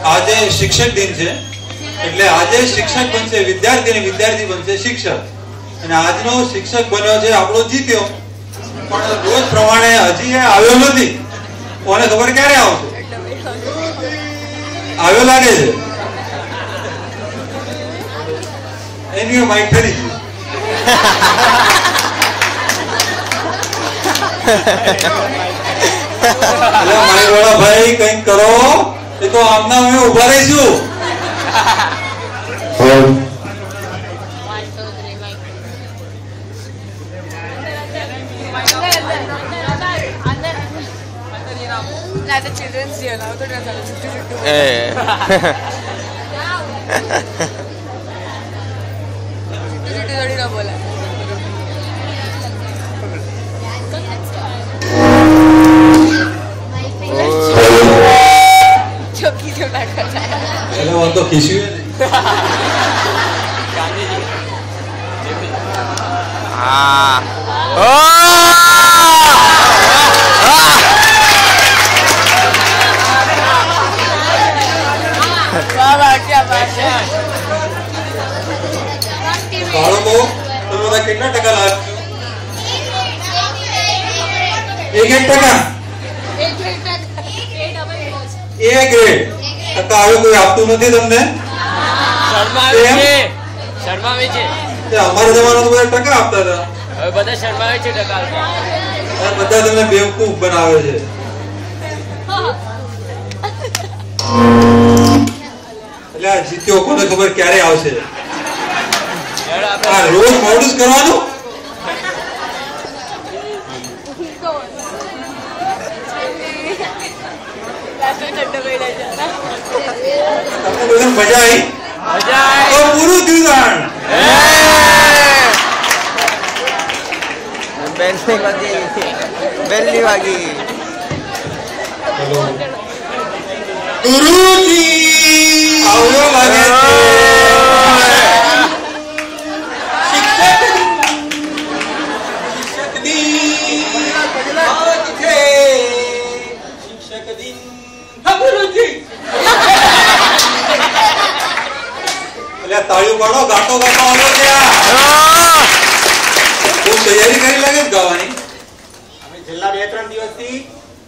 આજે શિક્ષક દિન છે એટલે આજે શિક્ષક બનશે વિદ્યાર્થી અને વિદ્યાર્થી બનશે શિક્ષક અને આજનો શિક્ષક બન્યો છે આપણો જીત્યો પણ રોજ પ્રમાણે હજી આવ્યો નથી કોને ખબર ક્યારે આવશે આવ્યો લાગે છે એની માઇક ફરી ગયું માઇક વાળા ભાઈ કંઈક કરો એ તો આમના અમે ઉભા રહીશું children's day now to थोड़ी ना बोला चौकी क्यों ना करता है चलो वो तो खिसी है हाँ क्या बात है બાળકો તમે બધા કેટલા ટકા લાવ્યા છો 1 ગ્રેડ ટકા આવ્યો કોઈ આપતું નથી તમને શર્માવે છે અમારા જમાનામાં તો બધા ટકા આપતા હતા હવે બધા શર્માવે છે ટકા બધા તમને બેવકૂફ બનાવે છે એટલે આ જીત્યો કોને ખબર ક્યારે આવશે આ રોજ મોડું જ કરવાનું તમને મજા આવી તો પૂરું થયું બેલની વાગી ગુરુજી આવ્યો લાગે છે તાળીઓ પાડો ગાતો ગાતો આવ્યો છે ખૂબ તૈયારી કરી લાગે ગાવાની અમે છેલ્લા 2-3 દિવસથી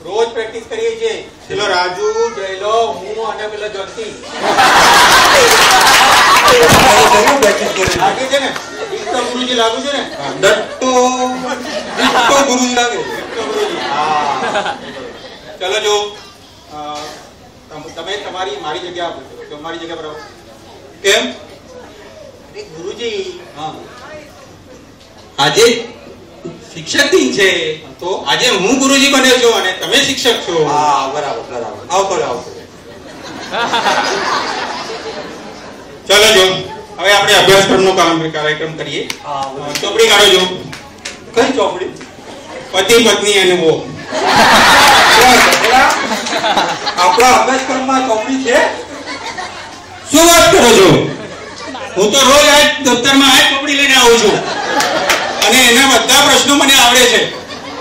રોજ પ્રેક્ટિસ કરીએ છીએ પેલો રાજુ જયલો હું અને પેલો જ્યોતિ લાગે છે ને તો ગુરુજી લાગુ છે ને દટ્ટો ગુરુજી લાગે ચલો જો તમે તમારી મારી જગ્યા તમારી જગ્યા પર કેમ ગુરુજી હા આજે શિક્ષક દિન છે તો આજે હું ગુરુજી બન્યો છું અને તમે શિક્ષક છો હા બરાબર બરાબર આવતો ચલો જો હવે આપણે અભ્યાસક્રમનો કાર્યક્રમ કરીએ ચોપડી કાઢો જો કઈ ચોપડી પતિ પત્ની અને વો આપણા અભ્યાસક્રમમાં ચોપડી છે શું વાત કરો છો હું તો રોજ આ દફતરમાં આ ચોપડી લઈને આવું છું અને એના બધા પ્રશ્નો મને આવડે છે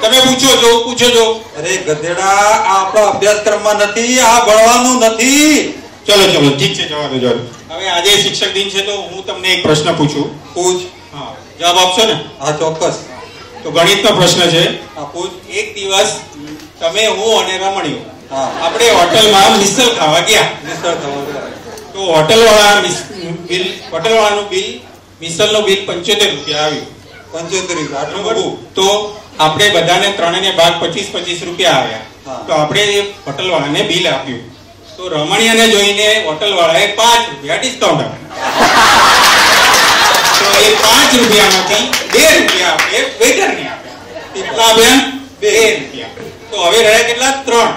તમે પૂછો છો અરે ગધેડા આ આપણા અભ્યાસક્રમમાં નથી આ ભણવાનું નથી ચલો ઠીક છે જવા દો હવે આજે શિક્ષક દિન છે તો હું તમને એક પ્રશ્ન પૂછું પૂછ હા જવાબ આપશો ને હા ચોક્કસ તો ગણિતનો પ્રશ્ન છે હા પૂછ એક દિવસ તમે હું અને રમણીઓ હા આપણે હોટલમાં મિસલ ખાવા ગયા નિસળ થવા તો હોટલવાળાનું બિલ મિસલનું બિલ 75 રૂપિયા આવ્યું 75 આટલું બધું તો આપણે બધાને ત્રણેને ભાગ 25 રૂપિયા આવ્યા તો આપણે એ હોટલવાળાને બિલ આપ્યું તો રમણીયાને જોઈને હોટલવાળાએ 5 રૂપિયા ડિસ્કાઉન્ટ આપ્યું તો એ 5 રૂપિયામાંથી 2 રૂપિયા આપણે વેઇટરને આપ્યા કેટલા આપ્યા 2 રૂપિયા તો હવે રહ્યા કેટલા 3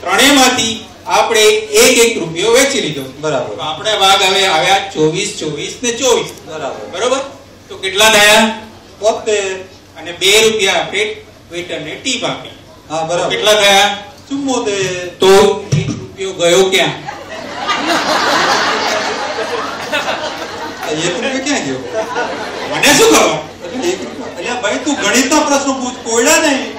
ત્રણેયમાંથી આપણે 1 રૂપિયો વેચી લીધો બરાબર આપણે ભાગ હવે આવ્યા 24 ને 24 બરાબર તો કેટલા થયા 72 અને 2 રૂપિયા આપણે વેઇટરને ટીપ આપી હા બરાબર કેટલા થયા 74 તો 1 રૂપિયો ગયો ક્યાં 1 રૂપિયો ક્યાં ગયો મને શું ખબર અલ્યા ભાઈ તું ગણિતનો પ્રશ્ન પૂછ કોયડા નહીં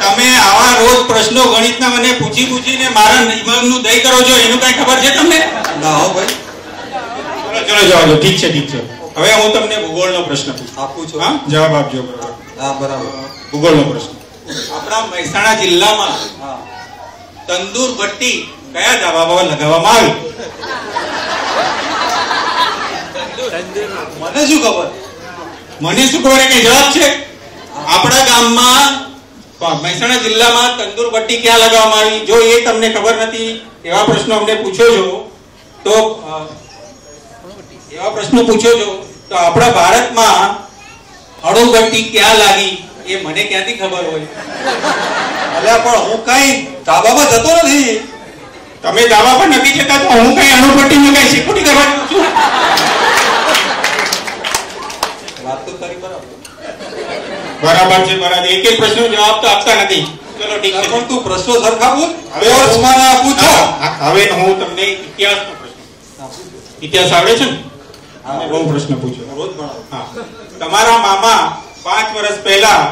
તમે આવા રોજ પ્રશ્નો ગણિતના મને પૂછીને મારા નિમકનું દહીં કરો છો એનું કઈ ખબર છે તમને? ના હો ભાઈ. ચલો જવા દો. ઠીક છે. હવે હું તમને ભૂગોળનો પ્રશ્ન પૂછું. આપું છું. હા, જવાબ આપજો બરાબર. હા બરાબર. ભૂગોળનો પ્રશ્ન. આપણા મહેસાણા જિલ્લામાં હા. તંદૂર ભટ્ટી કયા ધાબા પર લગાવવામાં આવી? મને શું ખબર? મને શું ખબર એ કઈ જવાબ છે? આપણા ગામમાં મહેસાણા જિલ્લામાં તંદૂર ભટ્ટી ક્યાં લગાવવામાં આવી? જો એ તમને ખબર નથી એવા પ્રશ્નો અમને પૂછો છો તો આપણા ભારતમાં અણુભટ્ટી ક્યાં લાગી એ મને ક્યાંથી ખબર હોય? અલ્યા પણ હું કઈ ધાબામાં જતો નથી. તમે દાવા પર નથી જતા તો હું કઈ અણુભટ્ટીમાં કઈ સિક્યુરિટી કરવા જાઉં છું? વાત તો તારી બરાબર. બરાબર છે. એક એક પ્રશ્નનો જવાબ તો આપતા નથી. ચલો ઠીક છે. પણ તું પ્રશ્નો સરખા પૂછ. હવે પૂછો. હવે હું તમને ઇતિહાસનો પ્રશ્ન. ઇતિહાસ આવડે છે ને? હા, બહુ પ્રશ્ન પૂછો. રોજ ભણાવું. હા. તમારા મામા 5 વર્ષ પહેલા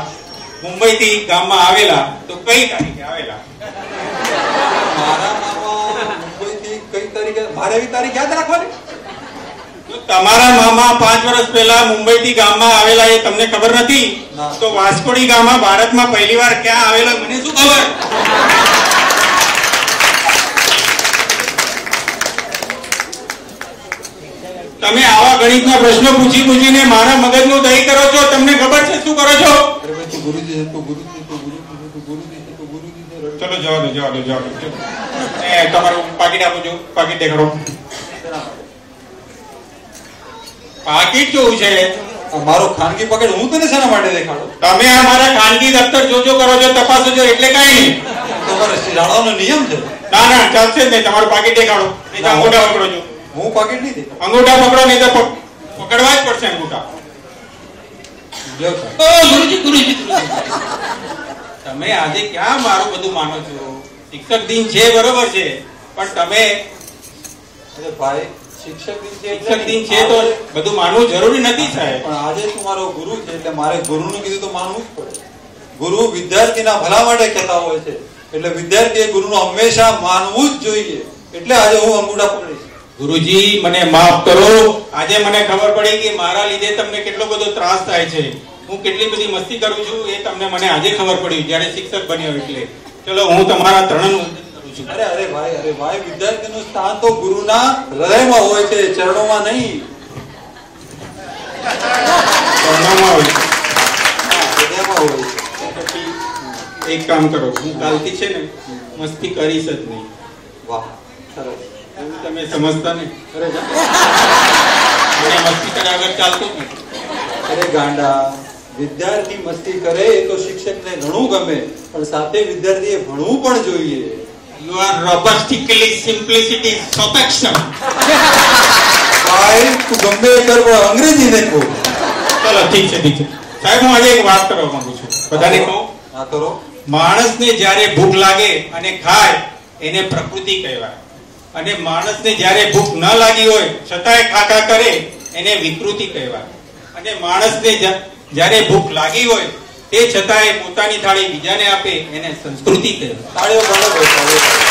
મુંબઈ થી ગામમાં આવેલા તો કઈ તારીખે આવેલા? મારા મામા મુંબઈથી કઈ તારીખે? મારે એવી તારીખ યાદ રાખવાની? તો તમારા મામા 5 વર્ષ પહેલા મુંબઈ થી ગામમાં આવેલા એ તમને ખબર નથી? ના. તો વાસ્કોડી ગામા ભારતમાં પહેલી વાર ક્યાં આવેલા મને શું ખબર? તમે આવા ગણિતના પ્રશ્નો પૂછીને મારા મગજનું દહીં કરો છો. તમને ખબર છે શું કરો છો? અરે ભાઈ તું ગુરુજી છે, તું ગુરુજી છે, તું ગુરુજી છે, તું ગુરુજી છે. ચલો જવા દો. તમારું પાકીટ આપો છો. પાકીટ દેખાડો. પાકીટ કેવું છે? મારો ખાનગી પકડ હું તને શેના માટે દેખાડું? તમે આ મારા ખાનગી દફતર જોજો કરો છો, તપાસો છો એટલે કઈ નહીં. તમારે શાળાનો નિયમ છે. ના ચાલશે જ નહીં. તમારું પાકીટ દેખાડો. નહીં તો અંગૂઠા પકડો છો. હું પાકીટ નહીં દેખાડું. અંગૂઠા પકડો, નહીં તો પકડવા જ પડશે અંગૂઠા. લ્યો સાહેબ. ઓ ગુરુજી. તમે આજે ક્યાં મારું બધું માનો છો? શિક્ષક દિન છે બરોબર છે, પણ તમે અરે ભાઈ શિક્ષક દિન છે એટલે શિક્ષક દિન છે તો બધું માનવું જરૂરી નથી સાહેબ. પણ આજે તું મારો ગુરુ છે એટલે મારે ગુરુનું કીધું તો માનવું જ પડે. ગુરુ વિદ્યાર્થીના ભલા માટે કહેતા હોય છે એટલે વિદ્યાર્થીએ ગુરુનું હંમેશા માનવું જ જોઈએ. એટલે આજે હું અંગૂઠા પકડીશ. ગુરુજી મને માફ કરો. આજે મને ખબર પડી કે મારા લીધે તમને કેટલો બધો ત્રાસ થાય છે. હું કેટલી બધી મસ્તી કરું છું એ તમને મને આજે ખબર પડી જ્યારે શિક્ષક બન્યો એટલે. ચલો હું તમારા ત્રણનું વંદન કરું છું. અરે ભાઈ વિદ્યાર્થીનું સ્થાન તો ગુરુના હૃદયમાં હોય છે, ચરણોમાં નહીં. ચરણોમાં હોય છે. હૃદયમાં હોય છે. પછી એક કામ કરો, હું કાલથી છે ને મસ્તી કરીશ જ નહીં. વાહ સરસ. એવું તમે સમજતા નહીં. અરે મને મસ્તી કર્યા વગર ચાલતું જ નથી. અરે ગાંડા, વિદ્યાર્થી મસ્તી કરે એ તો શિક્ષકને ઘણું ગમે, પણ સાથે વિદ્યાર્થીએ ભણવું પણ જોઈએ. You are robustically simplicity perfection. ભાઈ તું ગમે એ કર પણ અંગ્રેજી ને કહો. ચલો ઠીક છે. સાહેબ હું આજે એક વાત કરવા માંગુ છું. બધાને કહું. હા કરો. માણસને જ્યારે ભૂખ લાગે અને ખાય એને પ્રકૃતિ કહેવાય, અને માણસને જ્યારે ભૂખ ન લાગી હોય છતાંય ખાખા કરે એને વિકૃતિ કહેવાય, અને માણસને જ્યારે ભૂખ લાગી હોય તે છતાંય પોતાની થાળી બીજાને આપે એને સંસ્કૃતિ કહેવાય. તાળીઓ પાડો ભાઈ, તાળીઓ પાડો.